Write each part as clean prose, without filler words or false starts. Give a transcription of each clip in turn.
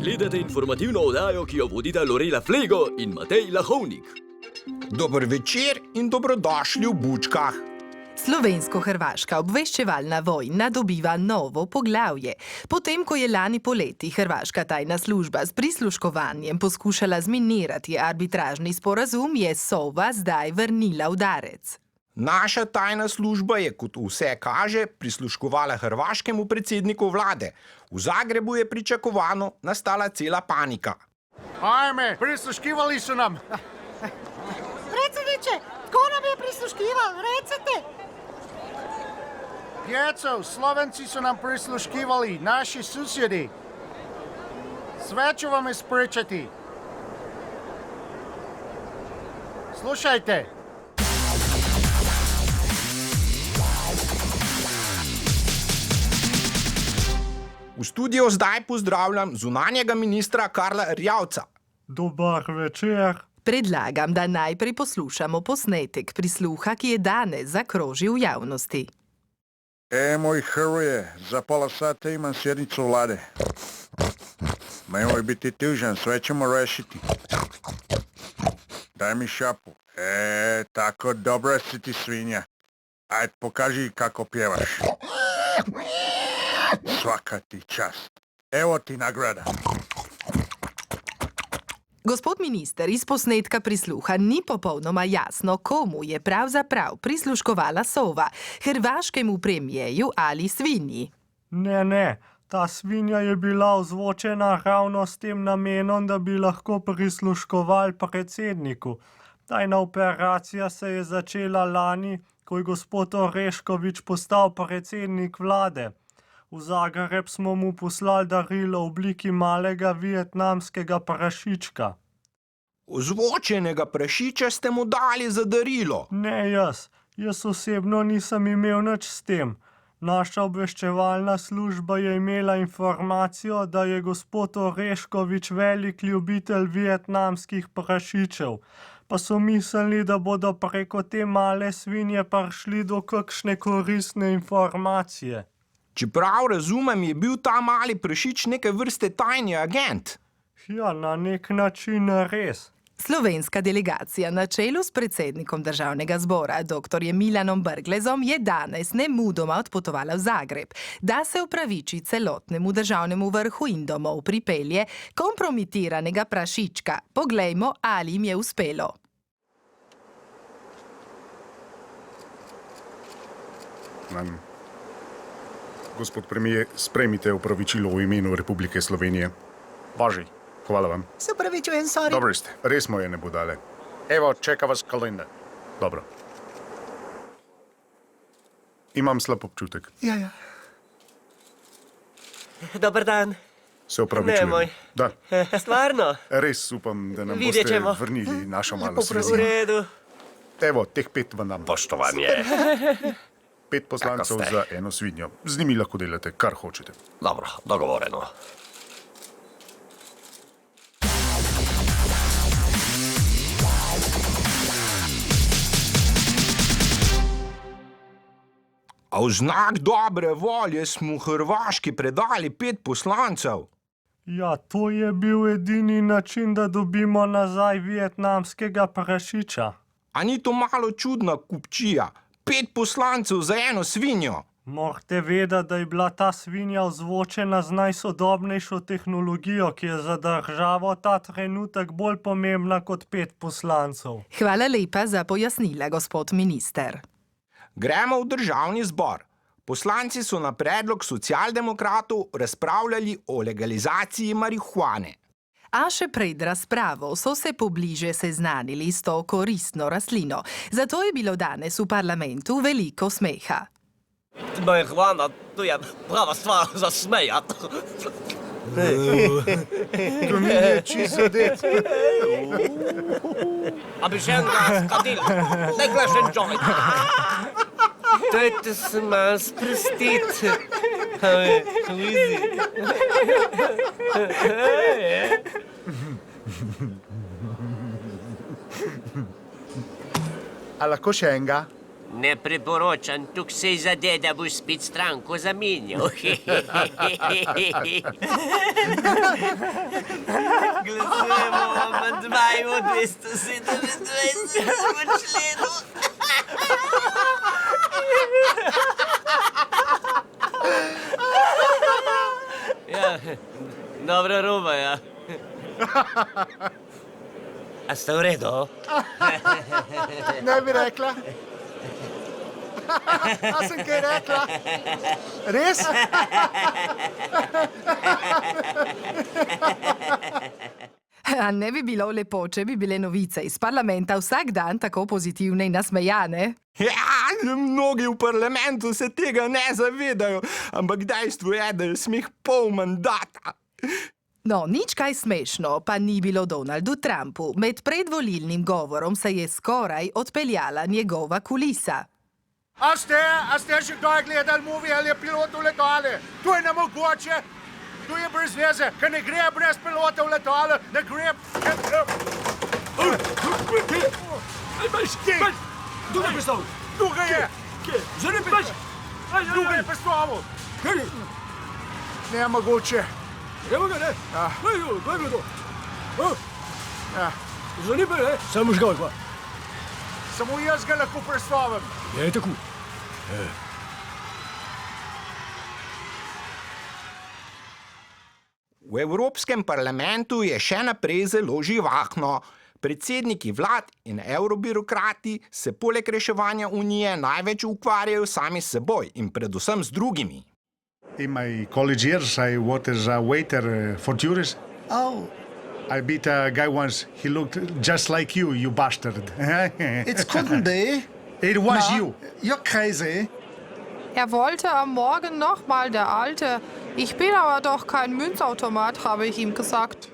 Gledate informativno oddajo, ki jo vodita Lorela Flego in Matej Lahovnik. Dober večer in dobrodošli v Bučkah. Slovensko-hrvaška obveščevalna vojna dobiva novo poglavje. Potem, ko je lani poleti hrvaška tajna služba s prisluškovanjem poskušala zminirati arbitražni sporazum, je Sova zdaj vrnila udarec. Naša tajna služba je, kot vse kaže, prisluškovala hrvaškemu predsedniku vlade. V Zagrebu je pričakovano nastala cela panika. Ajme, prisluškivali su nam. Predsjedniče, tko nam je prisluškival? Recite! Djeco, Slovenci su nam prisluškivali, naši susjedi. Sve ću vam ispričati. Slušajte. V studiu zdaj pozdravljam zunanjega ministra Karla Erjavca. Dobar večer. Predlagam, da najprej poslušamo posnetek prisluha, ki je danes zakrožil v javnosti. Moj Hrvoje, za pola sata imam sjednicu vlade. Nemoj biti tužan, sve ćemo rešiti. Daj mi šapu. Tako dobra si ti svinja. Ajde, pokaži kako pjevaš. Svaka ti čast. Evo ti nagrada. Gospod minister, iz posnetka prisluha ni popolnoma jasno, komu je pravzaprav prisluškovala Sova, hrvaškemu premijeju ali svinji. Ne, ta svinja je bila ozvočena ravno s tem namenom, da bi lahko prisluškovali predsedniku. Tajna operacija se je začela lani, ko je gospod Orešković postal predsednik vlade. V Zagreb smo mu poslali darilo v obliki malega vietnamskega prašička. Ozvočenega prašiča ste mu dali za darilo. Ne jaz. Jaz osebno nisem imel nič s tem. Naša obveščevalna služba je imela informacijo, da je gospod Orešković velik ljubitelj vietnamskih prašičev. Pa so mislili, da bodo preko te male svinje prišli do kakšne koristne informacije. Čeprav razumem, je bil ta mali prašič neke vrste tajni agent. Ja, na nek način res. Slovenska delegacija na čelu s predsednikom državnega zbora, dr. Milanom Brglezom, je danes nemudoma odpotovala v Zagreb, da se opraviči celotnemu državnemu vrhu in domov pripelje kompromitiranega prašička. Poglejmo, ali jim je uspelo. Gospod premijer, sprejmite opravičilo v imenu Republike Slovenije. Važi. Hvala vam. Se upravičujem, sorry. Dobri ste. Res mu je ne bo dale. Evo, čeka vas kalendar. Dobro. Imam slab občutek. Ja. Dobar dan. Se opravičujem. Ne, moj. Da. Stvarno? Res upam, da nam Vidjet boste ćemo. vrnili našo malo V svinjo. redu. Evo, teh 5 vam dam. Poštovanje. 5 poslancev Kako ste? za eno svinjo. Z njimi lahko delate, kar hočete. Dobro, dogovoreno. A v znak dobre volje smo Hrvaški predali 5 poslancev. Ja, to je bil edini način, da dobimo nazaj vietnamskega prašiča. A ni to malo čudna kupčija? 5 poslancev za eno svinjo. Morate vedeti, da je bila ta svinja ozvočena z najsodobnejšo tehnologijo, ki je za državo ta trenutek bolj pomembna kot 5 poslancev. Hvala lepa za pojasnila, gospod minister. Gremo v državni zbor. Poslanci so na predlog socialdemokratov razpravljali o legalizaciji marihuane. A še pred razpravo so se pobliže seznanili s to koristno rastlino. Zato je bilo danes v parlamentu veliko smeha. Marihuana, to je prava stvar za smejat. To mi je čisto zadet. A bi še enega skadil. Ne glešen joint. Dajte se malo sprostiti. A lahko še enega? Ne priporočam, tukaj se zade, da boš spet stranko zamenjal. Glasujemo o amandmaju 227. členu. Ja, dobra roba, ja. A ste v redu? Ne bi rekla. A sem kaj rekla? Res? A ne bi bilo lepo, če bi bile novice iz parlamenta vsak dan tako pozitivne in nasmejane? Ja, mnogi v parlamentu se tega ne zavedajo, ampak dejstvo je, da je smeh pol mandata. No, nič kaj smešno pa ni bilo Donaldu Trumpu. Med predvolilnim govorom se je skoraj odpeljala njegova kulisa. A ste še kdaj gledali movie ali je pilot v letale? To je nemogoče. To je brez veze, ker ne gre brez pilota v letale, ne gre... Tukaj predstavil! Tukaj je! Želim peč! Tukaj je predstavil! Nemogoče. Evo ga, ne? Kaj je bilo to? Želim peč, ne? Samo žgal, pa. Samo jaz ga lahko predstavim. Je tako. V Evropskem parlamentu je še naprej zelo živahno. Predsedniki vlad in evrobirokrati se poleg reševanja unije največ ukvarjajo sami s seboj in predvsem z drugimi. In my college years, I worked as a waiter for tourists. Oh, I beat a guy once. He looked just like you bastard. it couldn't be. It was No, you. You're crazy. wollte am Morgen noch mal, der Alte. Ich bin aber doch kein Münzautomat, habe ich ihm gesagt.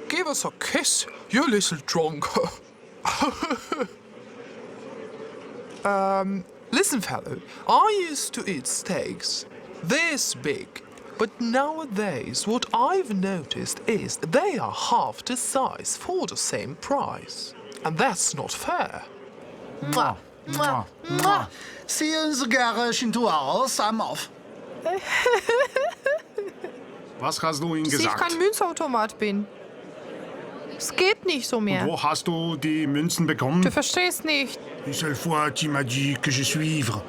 Give us a kiss, you little drunk. Listen, fellow, I used to eat steaks this big, but nowadays what I've noticed is they are half the size for the same price. And that's not fair. Mwah, mwah, mwah. Sehen Sie Garage aus, I'm off. Was hast du ihm Dass ich gesagt? kein Münzautomat bin. Es geht nicht so mehr. Wo hast du die Münzen bekommen? Du verstehst nicht. Une seule fois, tu m'as dit que je suis ivre.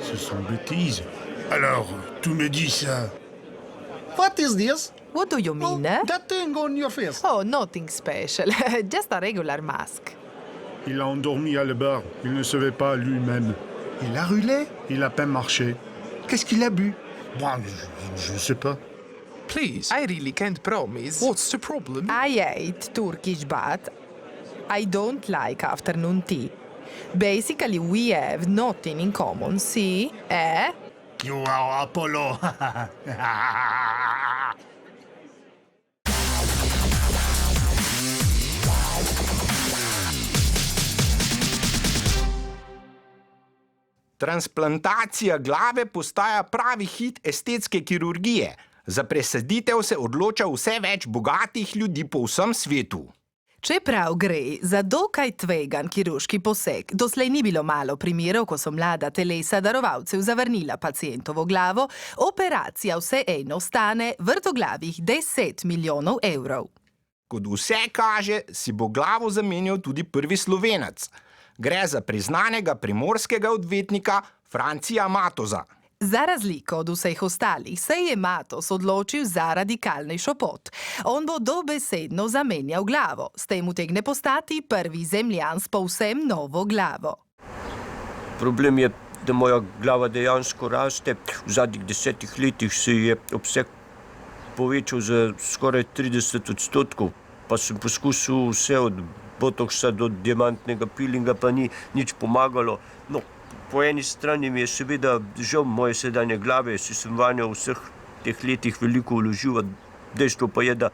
Ce sont bêtises. Alors, tu me dis ça. What is this? What do you mean, eh? That thing on your face. Oh, nothing special. Just a regular mask. Il a endormi à le bar. Il ne savait pas lui-même. Il a roulé? Il a peine marché. Qu'est-ce qu'il a bu? Moi, je sais pas. Please, I really can't promise. What's the problem? I ate Turkish bath. I don't like afternoon tea. Basically, we have nothing in common, see? Eh? You are Apollo. Transplantacija glave postaja pravi hit estetske kirurgije. Za presaditev se odloča vse več bogatih ljudi po vsem svetu. Čeprav gre za dokaj tvegan kirurški poseg, doslej ni bilo malo primerov, ko so mlada telesa darovalcev zavrnila pacientovo glavo, operacija vseeno stane vrtoglavih 10 milijonov evrov. Kot vse kaže, si bo glavo zamenjal tudi prvi Slovenec. Gre za priznanega primorskega odvetnika Francija Matoza. Za razliko od vseh ostalih se je Matos odločil za radikalnejšo pot. On bo dobesedno zamenjal glavo, s tem utegne postati prvi Zemljan s povsem novo glavo. Problem je, da moja glava dejansko raste. V zadnjih 10 letih se je obseg povečal za skoraj 30%, pa sem poskusil vse od botoksa do diamantnega pilinga, pa ni nič pomagalo. No, po eni strani mi je seveda žal moje sedanje glave, si sem vanjo v vseh teh letih veliko vložil, dejstvo pa je, da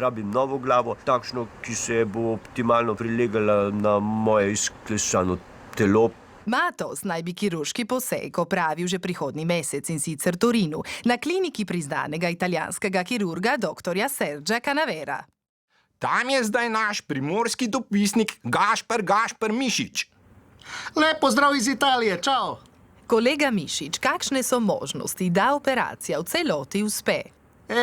rabim novo glavo, takšno, ki se bo optimalno prilegala na moje izklesano telo. Matos naj bi kirurški poseg opravil že prihodnji mesec in sicer v Torinu, na kliniki priznanega italijanskega kirurga dr. Sergia Canavera. Tam je zdaj naš primorski dopisnik Gašper Mišič. Lepo zdrav iz Italije, čau. Kolega Mišič, kakšne so možnosti, da operacija v celoti uspe?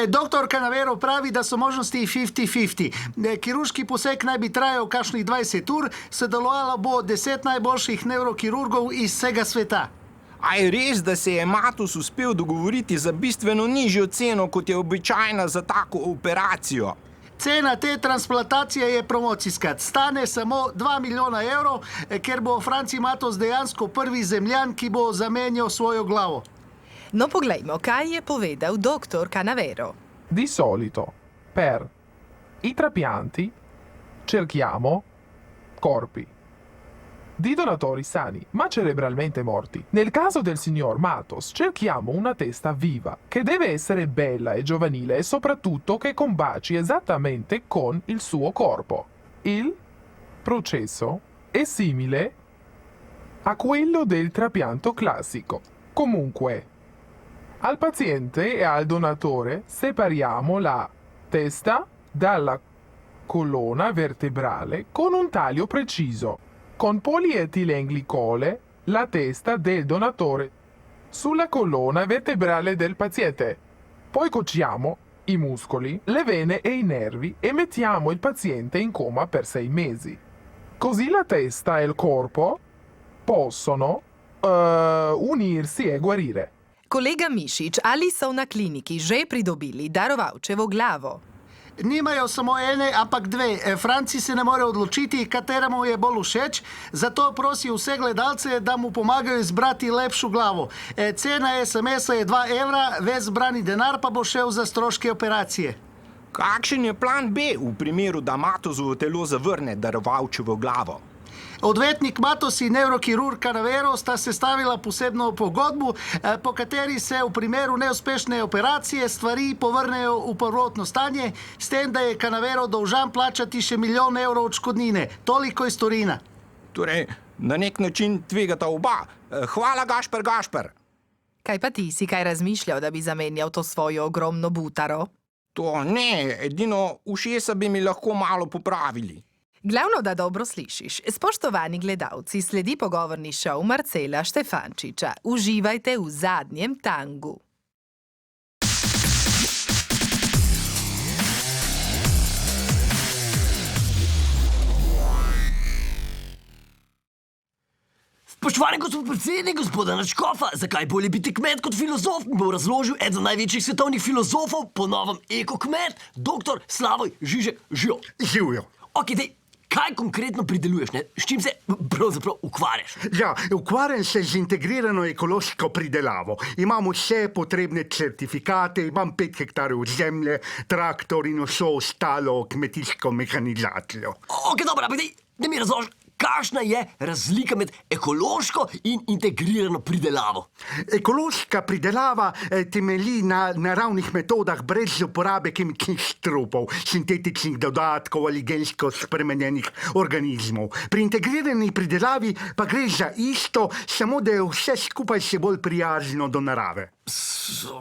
Doktor Canavero pravi, da so možnosti 50-50. Kirurški poseg naj bi trajal kakšnih 20 ur, sodelovalo bo 10 najboljših nevrokirurgov iz vsega sveta. A je res, da se je Matos uspel dogovoriti za bistveno nižjo ceno, kot je običajna za tako operacijo? Cena te transplantacije je promocijska. Stane samo 2 milijona evrov, ker bo Franci Matos dejansko prvi zemljan, ki bo zamenjal svojo glavo. No, poglejmo, kaj je povedal dr. Canavero. Di solito, per i trapianti, cerchiamo corpi di donatori sani, ma cerebralmente morti. Nel caso del signor Matos, cerchiamo una testa viva, che deve essere bella e giovanile e soprattutto che combaci esattamente con il suo corpo. Il processo è simile a quello del trapianto classico. Comunque, al paziente e al donatore separiamo la testa dalla colonna vertebrale con un taglio preciso. Con polietilenglicole la testa del donatore sulla colonna vertebrale del paziente. Poi cuociamo i muscoli, le vene e i nervi e mettiamo il paziente in coma per 6 mesi. Così la testa e il corpo possono unirsi e guarire. Kolega Mišič, ali so na kliniki že pridobili darovalčevo glavo? Nimajo samo ene, ampak dve. Franci se ne more odločiti, katera mu je bolj všeč, zato prosi vse gledalce, da mu pomagajo izbrati lepšo glavo. Cena SMS-a je 2 evra, ves zbrani denar pa bo šel za stroške operacije. Kakšen je plan B v primeru, da Matosovo telo zavrne darovalčevo glavo? Odvetnik Matos in nevrokirurg Canavero sta sestavila posebno pogodbo, po kateri se v primeru neuspešne operacije stvari povrnejo v prvotno stanje, s tem, da je Canavero dolžan plačati še 1 milijon evrov odškodnine. Toliko iz Torina. Torej, na nek način tvegata oba. Hvala, Gašper. Kaj pa ti si kaj razmišljal, da bi zamenjal to svojo ogromno butaro? To ne, edino ušesa bi mi lahko malo popravili. Glavno, da dobro slišiš. Spoštovani gledalci, sledi pogovorni šov Marcela Štefančiča. Uživajte v zadnjem tangu. Spoštovani gospod predsednik, gospoda Nadškofa, zakaj bolje biti kmet kot filozof, bo razložil eden največjih svetovnih filozofov, po novem ekokmet, dr. Slavoj Žižek. Živjo. Ok, dej, kaj konkretno prideluješ, ne? S čim se pravzaprav ukvarjaš? Ja, ukvarjam se z integrirano ekološko pridelavo. Imam vse potrebne certifikate, imam 5 hektarjev zemlje, traktor in vso ostalo kmetijsko mehanizacijo. Ok, dobro, ampak dej, da mi razložiš, kakšna je razlika med ekološko in integrirano pridelavo? Ekološka pridelava temelji na naravnih metodah brez uporabe kemičnih strupov, sintetičnih dodatkov ali gensko spremenjenih organizmov. Pri integrirani pridelavi pa gre za isto, samo da je vse skupaj še bolj prijazno do narave.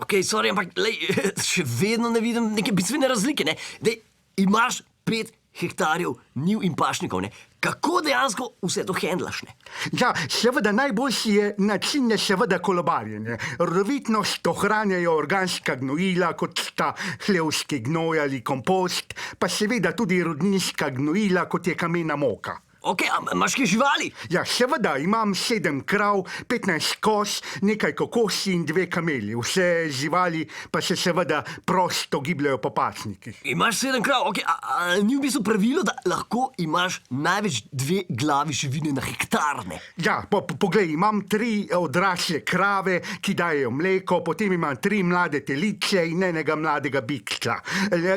Ok, sorry, ampak lej, še vedno ne vidim neke bistvene razlike, ne? Dej, imaš 5 hektarjev njiv in pašnikov, ne? Kako dejansko vse to hendlaš, ne? Ja, seveda najboljši je način je seveda kolobarjenje. Rodovitnost ohranjajo organska gnojila, kot sta hlevski gnoj ali kompost, pa seveda tudi rodninska gnojila, kot je kamena moka. Ok, a imaš kaj živali? Ja, seveda, imam 7 krav, 15 koz, nekaj kokosi in 2 kameli. Vse živali pa se seveda prosto gibljajo po pašnikih. Imaš 7 krav, ok, a ni v bistvu pravilo, da lahko imaš največ 2 glavi živine na hektar, ne? Ja, poglej, imam 3 odrasle krave, ki dajejo mleko, potem imam 3 mlade telice in enega mladega bikca.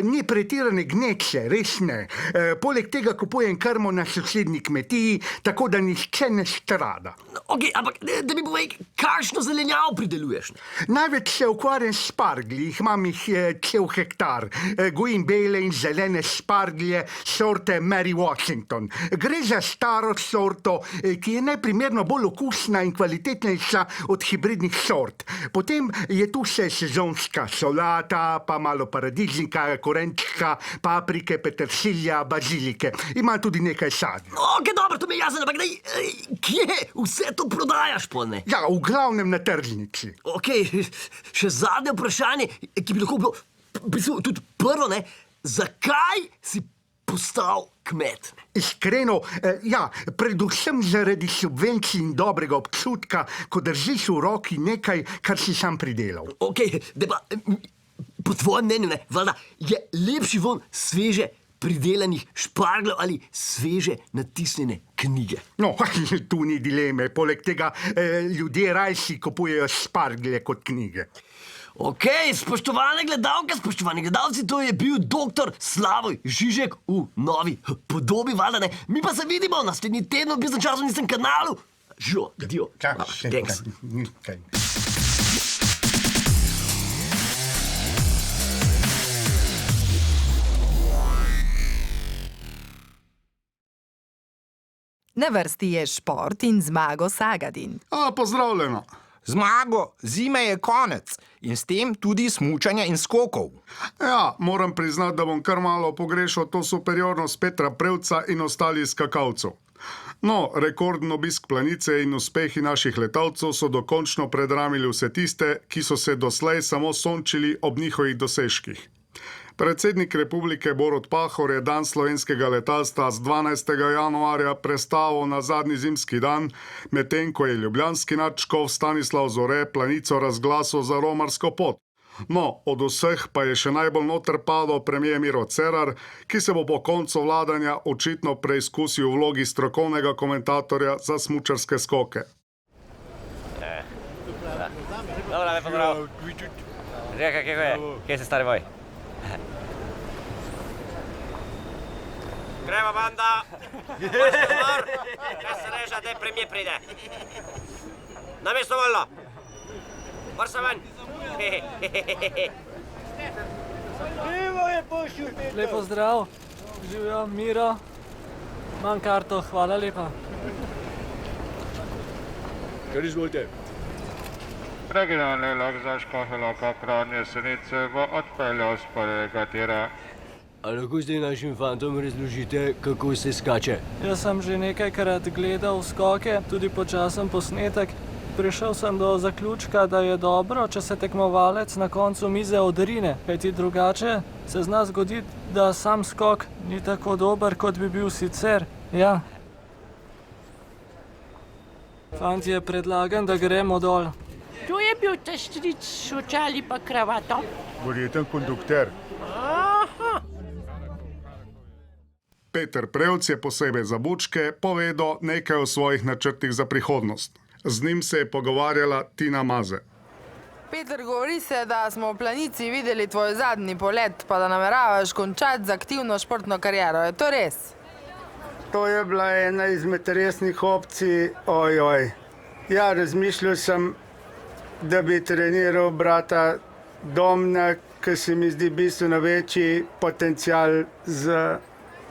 Ni pretirane gneče, res ne. Poleg tega kupujem krmo na sosednji kmetiji, tako da nihče ne strada. Ok, ampak da mi povej, kakšno zelenjavo prideluješ? Največ se ukvarjam s šparglji, imam jih cel hektar. Gojim bele in zelene šparglje sorte Mary Washington. Gre za staro sorto, ki je neprimerno bolj okusna in kvalitetnejša od hibridnih sort. Potem je tu še sezonska solata, pa malo paradižnika, korenčka, paprike, peteršilja, bazilike. Ima tudi nekaj sadja. Ok, dobro, to mi je jasno, ampak kje vse to prodajaš, polne? Ja, v glavnem na tržnici. Ok, še zadnje vprašanje, ki bi lahko bilo tudi prvo, ne? Zakaj si postal kmet? Iskreno, ja, predvsem zaradi subvencij in dobrega občutka, ko držiš v roki nekaj, kar si sam pridelal. Ok, po tvojem mnenju, ne, valjda, je lepši von sveže pridelanih špargljev ali sveže natisnjene knjige? No, tu ni dileme. Poleg tega ljudje rajši kupujejo šparglje kot knjige. Ok, spoštovane gledalke, spoštovani gledalci, to je bil dr. Slavoj Žižek v novi podobi, valjda, ne. Mi pa se vidimo naslednji teden v Biznis času nisem kanalu. Živo, dio. Thanks. Na vrsti je šport in Zmago Sagadin. Pozdravljeno. Zmago, zime je konec in s tem tudi smučanja in skokov. Ja, moram priznati, da bom kar malo pogrešal to superiornost Petra Prevca in ostalih skakalcev. No, rekorden obisk planice in uspehi naših letalcev so dokončno predramili vse tiste, ki so se doslej samo sončili ob njihovih dosežkih. Predsednik republike Borut Pahor je dan slovenskega letalstva z 12. januarja prestavil na zadnji zimski dan, medtem ko je ljubljanski nadškof Stanislav Zore planico razglasil za romarsko pot. No, od vseh pa je še najbolj noter padel premier Miro Cerar, ki se bo po koncu vladanja očitno preizkusil v vlogi strokovnega komentatorja za smučarske skoke. Dobro, lepo zdrav. Reka, kje je? Kje se stari boj? Gremo, banda! Kaj se reža, da premijer pride? Na mesto volno! Vrsa ven! Lepo zdrav, živijo, Miro. Imam karto, hvala lepa. Kar izvolite. Regionalni vlak za Škofja Loka Kranj Jesenice bo odpeljal s prvega tira. A lahko zdaj našim fantom razložite, kako se skače? Jaz sem že nekajkrat gledal skoke, tudi počasen posnetek. Prišel sem do zaključka, da je dobro, če se tekmovalec na koncu mize odrine, kajti drugače se zna zgoditi, da sam skok ni tako dober, kot bi bil sicer. Ja. Fantje, predlagam, da gremo dol. Tu je bil ta stric s očali pa kravato. Verjeten kondukter. Aha. Peter Prevc je posebej za bučke povedal nekaj o svojih načrtih za prihodnost. Z njim se je pogovarjala Tina Maze. Peter, govori se, da smo v planici videli tvoj zadnji polet, pa da nameravaš končati z aktivno športno kariero. Je to res? To je bila ena izmed resnih opcij. Ojoj. Ja, razmišljal sem, da bi treniral brata Domna, ki se mi zdi bistveno večji potencial za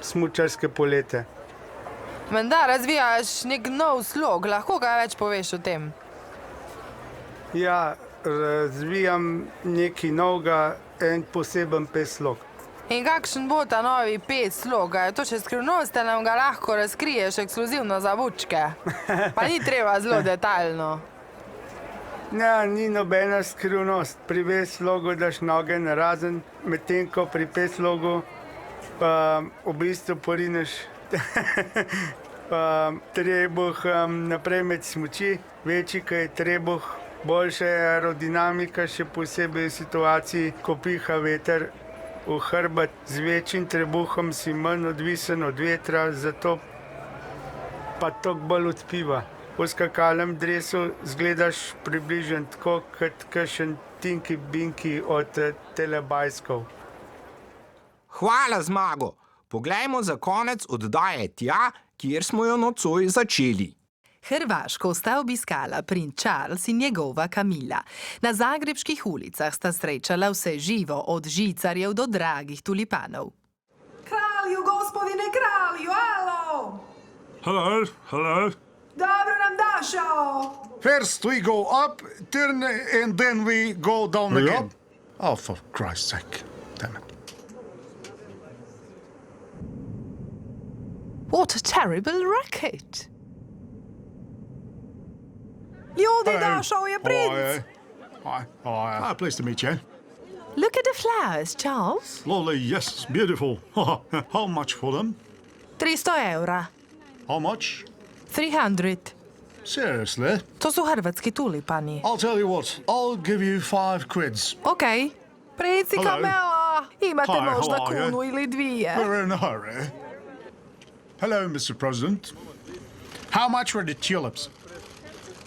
smučarske polete. Menda razvijaš nek nov slog, lahko kaj več poveš o tem? Ja, razvijam nekaj novega, en poseben pes slog. In kakšen bo ta novi pes slog? Je to še skrivnost, da nam ga lahko razkriješ ekskluzivno za bučke? Pa ni treba zelo detaljno. Ja, ni nobena skrivnost. Pri pes slogu daš noge narazen, medtem ko pri pes slogu v bistvu porineš trebuh naprej med smuči, večji, ko je trebuh, boljša je aerodinamika, še posebej v situaciji, ko piha veter v hrbet. Z večjim trebuhom si manj odvisen od vetra, zato pa toliko bolj odpiva. V skakalnem dresu zgledaš približno tako, kot kakšen tinki binki od telebajskov. Hvala, Zmago. Poglejmo za konec oddaje tja, kjer smo jo nocoj začeli. Hrvaško sta obiskala princ Charles in njegova Kamila. Na zagrebških ulicah sta srečala vse živo, od žicarjev do dragih tulipanov. Kralju, gospodine kralju, alo! Hello, hello. Dobro nam došao! First we go up, turn, and then we go down again. Oh, for Christ's sake. Damn it. What a terrible racket! Ljudi, došao je princ! Hi, pleased to meet you. Look at the flowers, Charles. Lovely, yes, beautiful. How much for them? 300 eura. How much? 300. Seriously? To su hrvatski tulipani. I'll tell you what, I'll give you 5 quids. Ok. Princi Hello. Kamela, imate Hi, možda how are you? kunu ili dvije. We're in a hurry. Hello, Mr. President. How much were the tulips?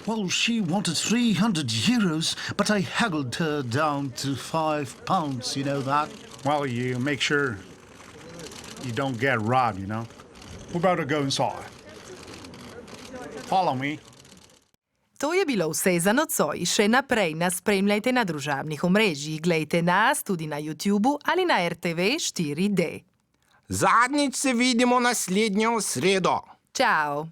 Well, she wanted 300 euros, but I haggled her down to £5, you know that? Well, you make sure you don't get robbed, you know? We better go inside. Follow me. To je bilo vse za nocoj. Še naprej nas spremljajte na družabnih omrežjih. Glejte nas tudi na YouTubu ali na RTV 4D. Zadnjič se vidimo naslednjo sredo. Čau.